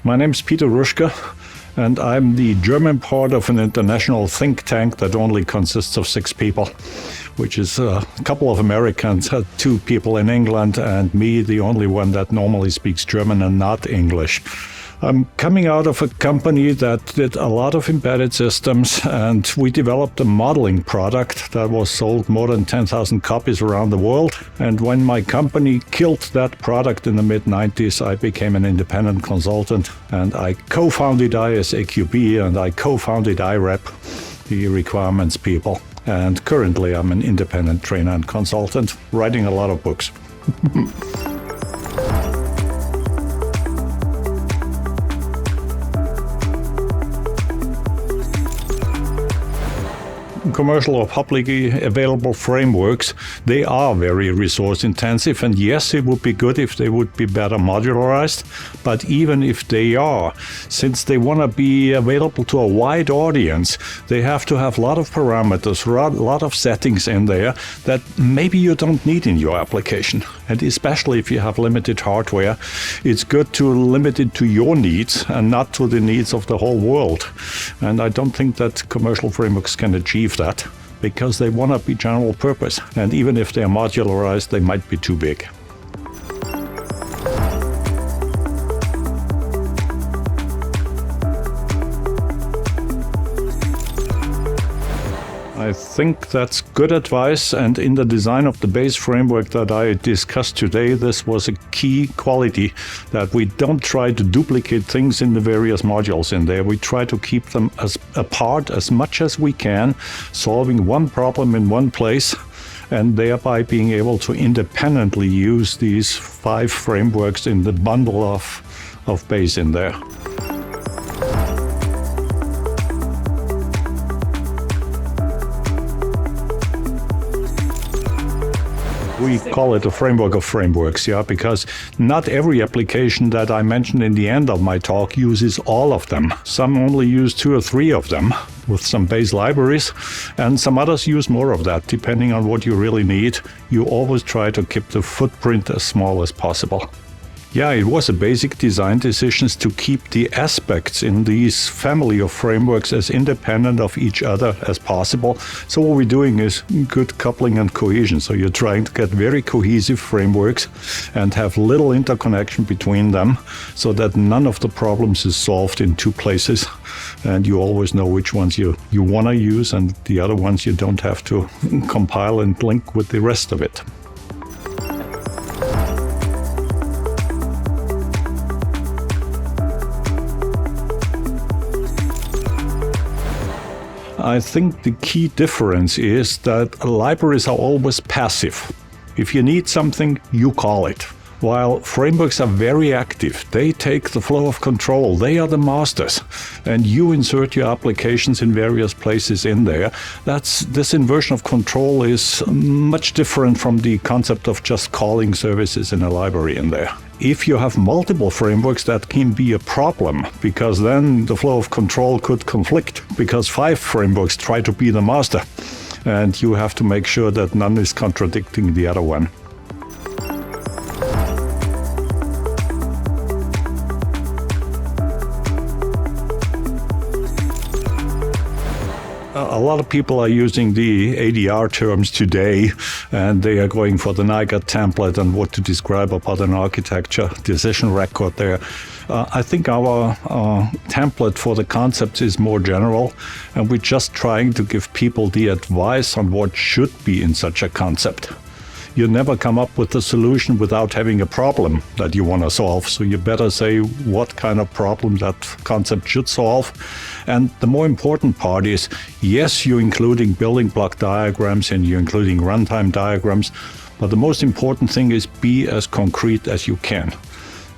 My name is Peter Hruschka, and I'm the German part of an international think tank that only consists of 6 people, which is a couple of Americans, 2 people in England, and me, the only one that normally speaks German and not English. I'm coming out of a company that did a lot of embedded systems, and we developed a modeling product that was sold more than 10,000 copies around the world. And when my company killed that product in the mid-90s, I became an independent consultant, and I co-founded iSAQB and I co-founded IREB, the requirements people. And currently I'm an independent trainer and consultant, writing a lot of books. Commercial or publicly available frameworks, they are very resource intensive, and yes, it would be good if they would be better modularized, but even if they are, since they want to be available to a wide audience, they have to have a lot of parameters, a lot of settings in there that maybe you don't need in your application. And especially if you have limited hardware, it's good to limit it to your needs and not to the needs of the whole world. And I don't think that commercial frameworks can achieve that, because they want to be general purpose, and even if they're modularized, they might be too big. I think that's good advice, and in the design of the base framework that I discussed today, this was a key quality, that we don't try to duplicate things in the various modules in there. We try to keep them apart as much as we can, solving one problem in one place, and thereby being able to independently use these 5 frameworks in the bundle of base in there. We call it a framework of frameworks, because not every application that I mentioned in the end of my talk uses all of them. Some only use 2 or 3 of them with some base libraries, and some others use more of that, depending on what you really need. You always try to keep the footprint as small as possible. Yeah, it was a basic design decisions to keep the aspects in these family of frameworks as independent of each other as possible. So what we're doing is good coupling and cohesion. So you're trying to get very cohesive frameworks and have little interconnection between them, so that none of the problems is solved in 2 places. And you always know which ones you want to use, and the other ones you don't have to compile and link with the rest of it. I think the key difference is that libraries are always passive. If you need something, you call it. While frameworks are very active, they take the flow of control, they are the masters, and you insert your applications in various places in there. This inversion of control is much different from the concept of just calling services in a library in there. If you have multiple frameworks, that can be a problem, because then the flow of control could conflict, because 5 frameworks try to be the master, and you have to make sure that none is contradicting the other one. A lot of people are using the ADR terms today, and they are going for the NIGAT template and what to describe about an architecture decision record there. I think our template for the concepts is more general, and we're just trying to give people the advice on what should be in such a concept. You never come up with a solution without having a problem that you want to solve. So you better say what kind of problem that concept should solve. And the more important part is, yes, you're including building block diagrams and you're including runtime diagrams, but the most important thing is be as concrete as you can.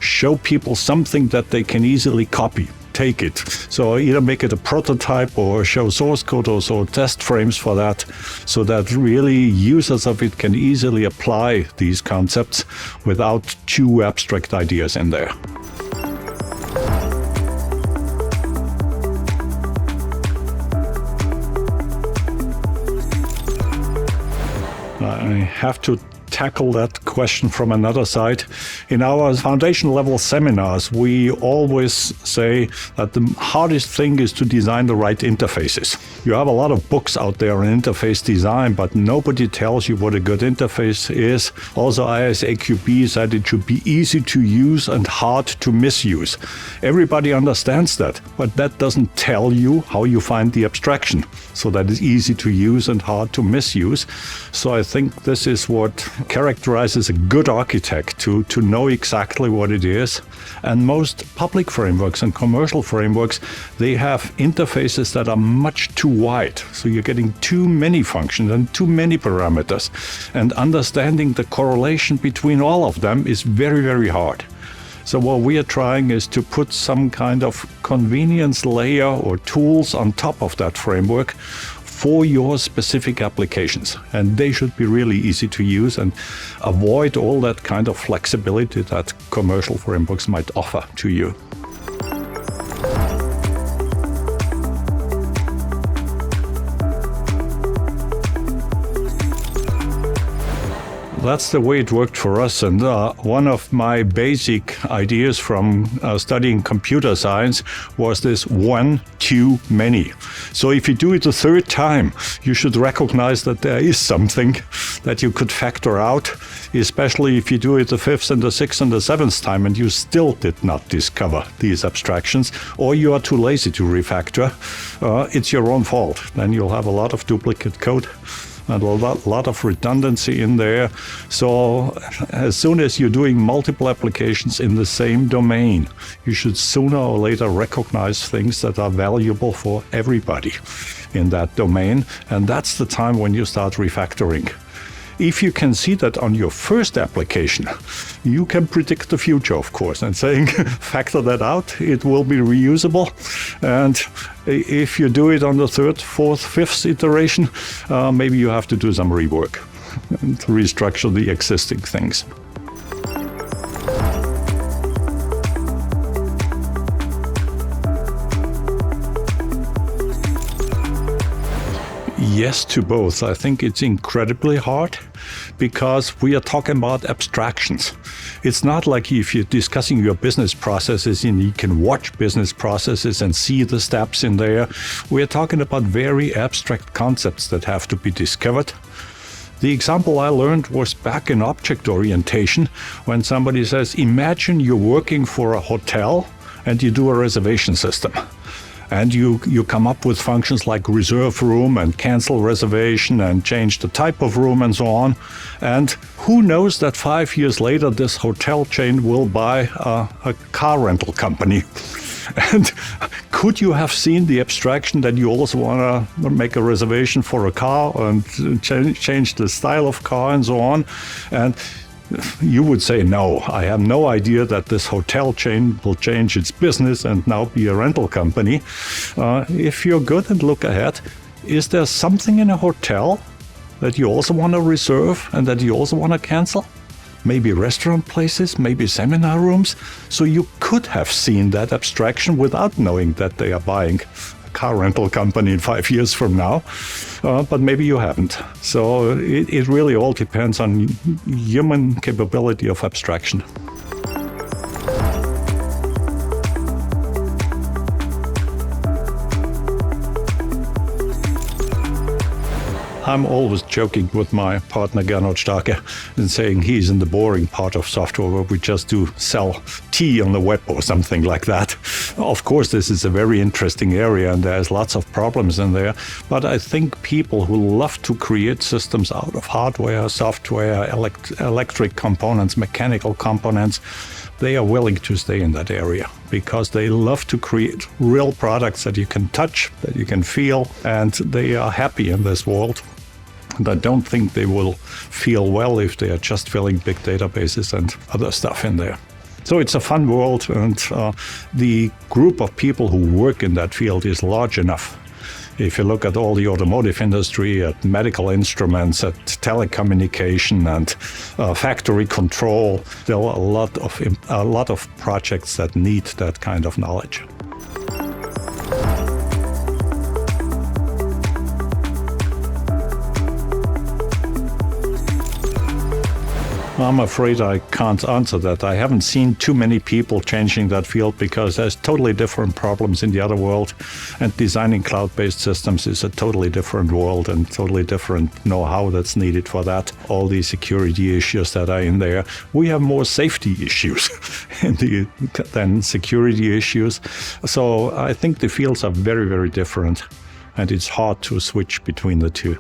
Show people something that they can easily copy. Take it. So either make it a prototype or show source code or so test frames for that, so that really users of it can easily apply these concepts without too abstract ideas in there. I have to tackle that question from another side. In our foundation level seminars, we always say that the hardest thing is to design the right interfaces. You have a lot of books out there on interface design, but nobody tells you what a good interface is. Also, iSAQB said it should be easy to use and hard to misuse. Everybody understands that, but that doesn't tell you how you find the abstraction, so that it's easy to use and hard to misuse. So I think this is what characterizes a good architect, to know exactly what it is. And most public frameworks and commercial frameworks, they have interfaces that are much too wide. So you're getting too many functions and too many parameters. And understanding the correlation between all of them is very, very hard. So what we are trying is to put some kind of convenience layer or tools on top of that framework for your specific applications. And they should be really easy to use and avoid all that kind of flexibility that commercial frameworks might offer to you. That's the way it worked for us. And one of my basic ideas from studying computer science was this one too many. So if you do it the third time, you should recognize that there is something that you could factor out, especially if you do it the fifth and the sixth and the seventh time and you still did not discover these abstractions, or you are too lazy to refactor. It's your own fault. Then you'll have a lot of duplicate code and a lot of redundancy in there. So as soon as you're doing multiple applications in the same domain, you should sooner or later recognize things that are valuable for everybody in that domain. And that's the time when you start refactoring. If you can see that on your first application, you can predict the future, of course, and saying, factor that out, it will be reusable. And if you do it on the third, fourth, fifth iteration, maybe you have to do some rework and restructure the existing things. Yes to both. I think it's incredibly hard because we are talking about abstractions. It's not like if you're discussing your business processes and you can watch business processes and see the steps in there. We're talking about very abstract concepts that have to be discovered. The example I learned was back in object orientation when somebody says, imagine you're working for a hotel and you do a reservation system. And you come up with functions like reserve room and cancel reservation and change the type of room and so on. And who knows that 5 years later, this hotel chain will buy a car rental company. And could you have seen the abstraction that you also want to make a reservation for a car and change the style of car and so on? And you would say, no, I have no idea that this hotel chain will change its business and now be a rental company. If you're good and look ahead, is there something in a hotel that you also want to reserve and that you also want to cancel? Maybe restaurant places, maybe seminar rooms. So you could have seen that abstraction without knowing that they are buying a car rental company in 5 years from now. But maybe you haven't. So it really all depends on human capability of abstraction. I'm always joking with my partner Gernot Starke and saying he's in the boring part of software where we just do sell tea on the web or something like that. Of course, this is a very interesting area and there's lots of problems in there. But I think people who love to create systems out of hardware, software, electric components, mechanical components, they are willing to stay in that area because they love to create real products that you can touch, that you can feel, and they are happy in this world. And I don't think they will feel well if they are just filling big databases and other stuff in there. So it's a fun world, and the group of people who work in that field is large enough. If you look at all the automotive industry, at medical instruments, at telecommunication and factory control, there are a lot of projects that need that kind of knowledge. I'm afraid I can't answer that. I haven't seen too many people changing that field because there's totally different problems in the other world, and designing cloud-based systems is a totally different world and totally different know-how that's needed for that. All the security issues that are in there. We have more safety issues than security issues. So I think the fields are very, very different, and it's hard to switch between the two.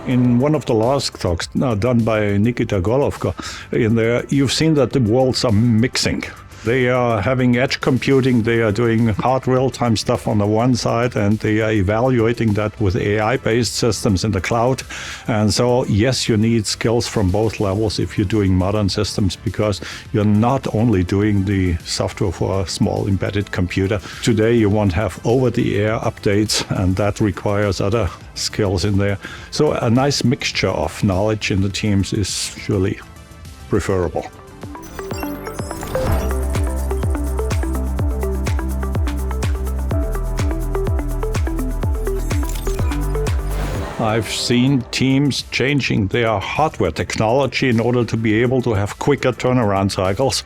In one of the last talks done by Nikita Golovka, in there, you've seen that the worlds are mixing. They are having edge computing, they are doing hard real-time stuff on the one side, and they are evaluating that with AI-based systems in the cloud. And so, yes, you need skills from both levels if you're doing modern systems, because you're not only doing the software for a small embedded computer. Today, you won't have over-the-air updates, and that requires other skills in there. So a nice mixture of knowledge in the teams is surely preferable. I've seen teams changing their hardware technology in order to be able to have quicker turnaround cycles.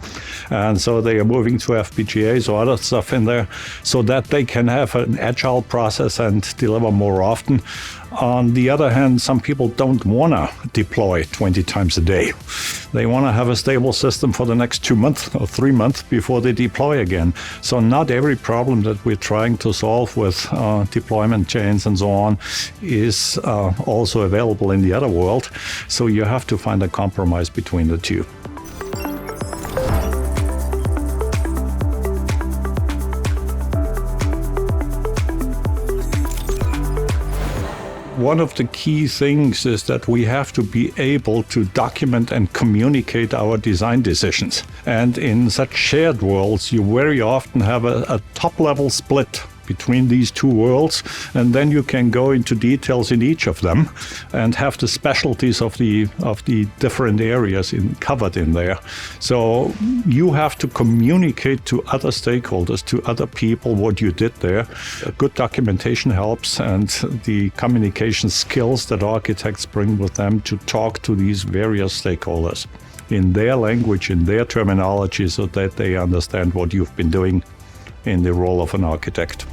And so they are moving to FPGAs or other stuff in there so that they can have an agile process and deliver more often. On the other hand, some people don't want to deploy 20 times a day. They want to have a stable system for the next 2 months or 3 months before they deploy again. So not every problem that we're trying to solve with deployment chains and so on is also available in the other world. So you have to find a compromise between the two. One of the key things is that we have to be able to document and communicate our design decisions. And in such shared worlds, you very often have a top-level split between these two worlds, and then you can go into details in each of them and have the specialties of the different areas covered in there. So you have to communicate to other stakeholders, to other people, what you did there. A good documentation helps, and the communication skills that architects bring with them to talk to these various stakeholders in their language, in their terminology, so that they understand what you've been doing in the role of an architect.